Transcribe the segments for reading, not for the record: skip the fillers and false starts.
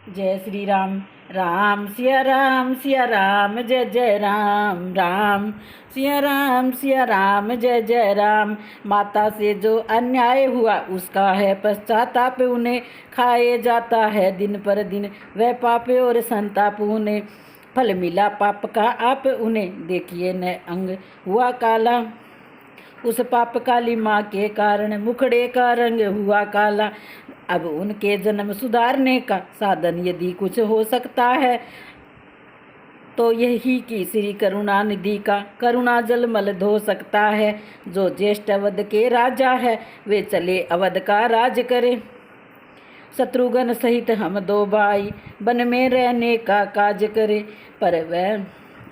जय श्री राम। राम सिया राम सिया राम, जय जय राम राम। सिया राम जय जय राम। माता से जो अन्याय हुआ उसका है पश्चाताप, उन्हें खाए जाता है दिन पर दिन वह पाप और संताप। उन्हें फल मिला पाप का आप उन्हें, देखिए न अंग हुआ काला। उस पाप काली माँ के कारण मुखड़े का रंग हुआ काला। अब उनके जन्म सुधारने का साधन यदि कुछ हो सकता है तो यही कि श्री करुणा निधि का करुणा जल मल धो सकता है। जो ज्येष्ठ अवध के राजा है वे चले अवध का राज करे। शत्रुघ्न सहित हम दो भाई वन में रहने का काज करे। पर वह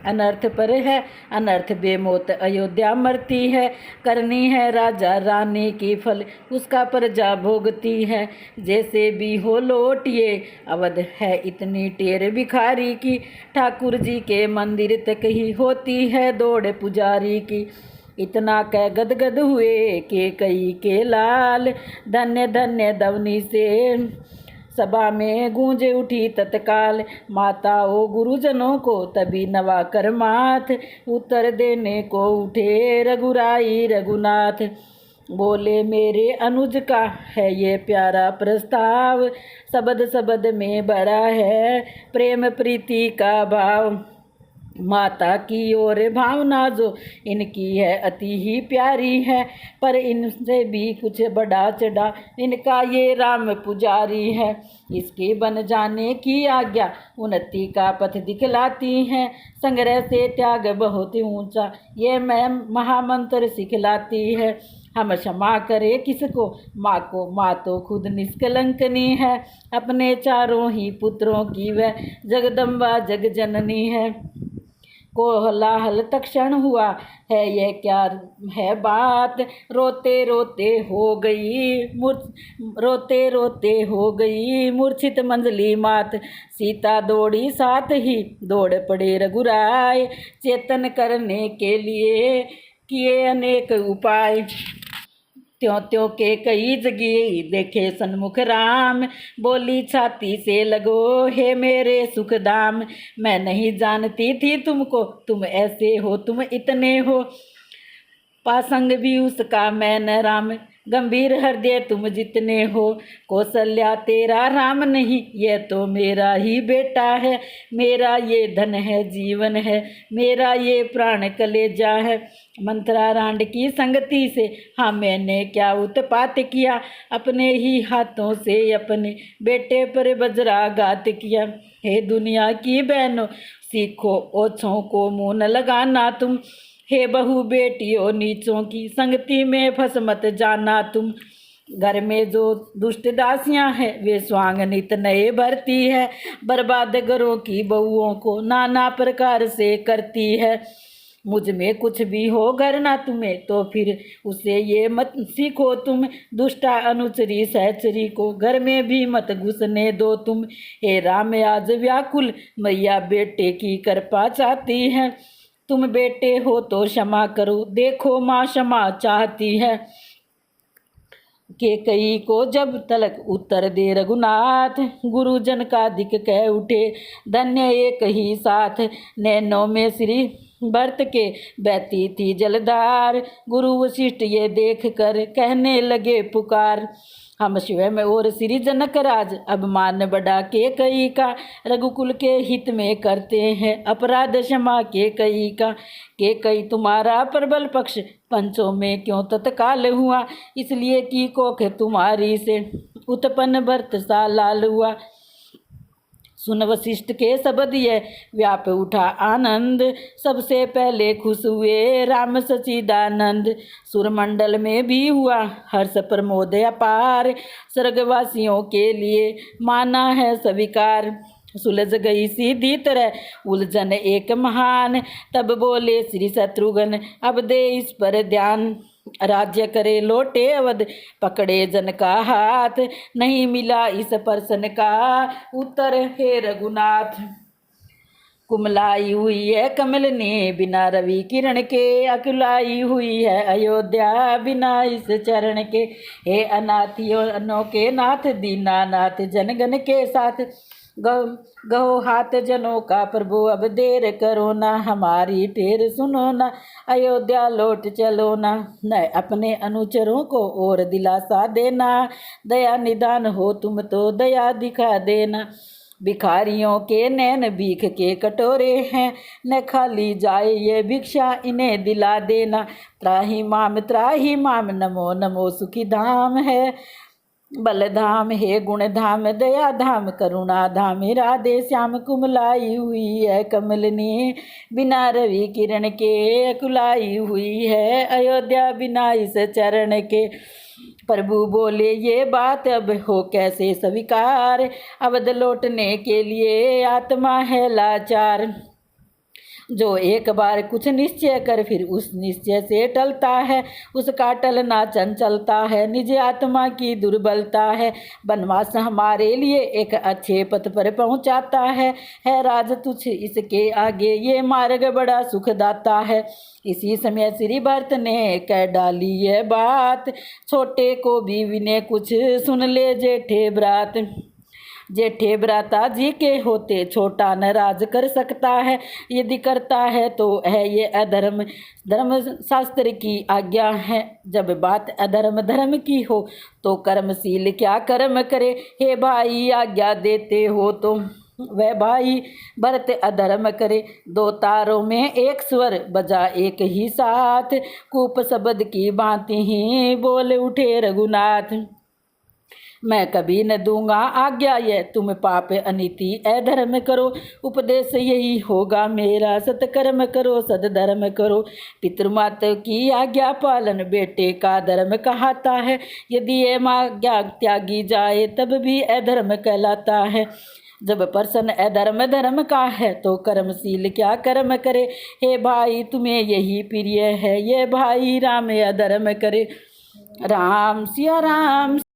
अनर्थ पर है अनर्थ बेमौत अयोध्या मरती है। करनी है राजा रानी की फल उसका प्रजा भोगती है। जैसे भी हो लौटिए अवध है इतनी टेर भिखारी की। ठाकुर जी के मंदिर तक ही होती है दौड़ पुजारी की। इतना कह गदगद हुए के कई के लाल, धन्य धन्य दवनी से सभा में गूंज उठी तत्काल। माता ओ गुरुजनों को तभी नवा कर माथ, उत्तर देने को उठे रघुराई रघुनाथ। बोले मेरे अनुज का है ये प्यारा प्रस्ताव, शब्द शब्द में भरा है प्रेम प्रीति का भाव। माता की ओर भावना जो इनकी है अति ही प्यारी है, पर इनसे भी कुछ बड़ा चढ़ा इनका ये राम पुजारी है। इसके बन जाने की आज्ञा उन्नति का पथ दिखलाती है। संग्रह से त्याग बहुत ऊंचा ये मैं महामंत्र सिखलाती है। हम क्षमा करे किसको माँ को, माँ तो खुद निष्कलंकनी है। अपने चारों ही पुत्रों की वह जगदम्बा जग जननी है। कोलाहल तक्षण हुआ है यह क्या है बात, रोते रोते हो गई मूर्छित मंजली मात। सीता दौड़ी साथ ही दौड़ पड़े रघुराय, चेतन करने के लिए किए अनेक उपाय। त्यों त्यों के कई जगह देखे सन्मुख राम, बोली छाती से लगो हे मेरे सुखधाम। मैं नहीं जानती थी तुमको तुम ऐसे हो तुम इतने हो, पासंग भी उसका मैं न राम। गंभीर हृदय तुम जितने हो, कौशल्या तेरा राम नहीं ये तो मेरा ही बेटा है। मेरा ये धन है जीवन है, मेरा ये प्राण कलेजा है। मंत्रा रांड की संगति से हाँ मैंने क्या उत्पात किया, अपने ही हाथों से अपने बेटे पर वज्राघात किया। हे दुनिया की बहनों सीखो ओछों को मुँह न लगाना तुम, हे बहू बेटियों नीचों की संगति में फंस मत जाना तुम। घर में जो दुष्ट दासियां हैं वे स्वांग नित नए भरती है, बर्बाद घरों की बहुओं को नाना प्रकार से करती है। मुझ में कुछ भी हो घर ना तुम्हें तो फिर उसे ये मत सीखो तुम, दुष्टा अनुचरी सहचरी को घर में भी मत घुसने दो तुम। हे राम आज व्याकुल मैया बेटे की कृपा चाहती है, तुम बेटे हो तो क्षमा करो देखो माँ क्षमा चाहती है। के कई को जब तलक उत्तर दे रघुनाथ, गुरुजन का दिक कह उठे धन्य एक ही साथ। नैनों में श्री भरत के बहती थी जलधार, गुरु वशिष्ठ ये देख कर कहने लगे पुकार। हम स्वयं और श्री जनक राज अब मान बढ़ा के कई का, रघुकुल के हित में करते हैं अपराध क्षमा के कई का। के कई तुम्हारा प्रबल पक्ष पंचों में क्यों तत्काल हुआ, इसलिए कि कोख तुम्हारी से उत्पन्न भरत सा लाल हुआ। सुन वशिष्ठ के शब्द ये व्याप उठा आनंद, सबसे पहले खुश हुए राम सचिदानंद। सुरमंडल में भी हुआ हर्ष प्रमोद अपार, स्वर्गवासियों के लिए माना है स्वीकार। सुलझ गई सीधी तरह उलझन एक महान, तब बोले श्री शत्रुघ्न अब दे इस पर ध्यान। राज्य करे लौटे अवध पकड़े जन का हाथ, नहीं मिला इस प्रश्न का उत्तर हे रघुनाथ। कुमलाई हुई है कमलनी बिना रवि किरण के, अकुलाई हुई है अयोध्या बिना इस चरण के। हे अनाथियों के नाथ दीनानाथ जनगण के साथ, गहो हाथ जनों का प्रभु अब देर करो ना, हमारी टेर सुनो ना, अयोध्या लौट चलो ना। न अपने अनुचरों को और दिलासा देना, दया निदान हो तुम तो दया दिखा देना। भिखारियों के नैन भीख के कटोरे हैं, न खाली जाए ये भिक्षा इन्हें दिला देना। त्राही माम नमो नमो सुखी धाम है, बलधाम है गुण धाम दया धाम करुणा धाम, राधे श्याम कुमलाई हुई है कमलनी बिना रवि किरण के, कुलाई हुई है अयोध्या बिना इस चरण के। प्रभु बोले ये बात अब हो कैसे स्वीकार, अवध लौटने के लिए आत्मा है लाचार। जो एक बार कुछ निश्चय कर फिर उस निश्चय से टलता है, उसका टलना चंचलता है, निज आत्मा की दुर्बलता है। वनवास हमारे लिए एक अच्छे पथ पर पहुंचाता है राज तुझ इसके आगे ये मार्ग बड़ा सुखदाता है। इसी समय श्री भरत ने कह डाली ये बात, छोटे को भी विनय कुछ सुन ले जेठे ब्रात। जेठे भ्राता जी के होते छोटा न राज कर सकता है, यदि करता है तो है ये अधर्म, धर्म शास्त्र की आज्ञा है। जब बात अधर्म धर्म की हो तो कर्मशील क्या कर्म करे, हे भाई आज्ञा देते हो तो वह भाई भरत अधर्म करे। दो तारों में एक स्वर बजा एक ही साथ, कूप शब्द की भांति ही बोल उठे रघुनाथ। मैं कभी न दूंगा आज्ञा ये तुम पाप अनिति अधर्म करो, उपदेश यही होगा मेरा सत्कर्म करो सद्धर्म करो। पितृमाता की आज्ञा पालन बेटे का धर्म कहता है, यदि ये आज्ञा त्यागी जाए तब भी अधर्म कहलाता है। जब पर्सन अधर्म धर्म का है तो कर्मशील क्या कर्म करे, हे भाई तुम्हें यही प्रिय है ये भाई राम अधर्म करे। राम सिया राम।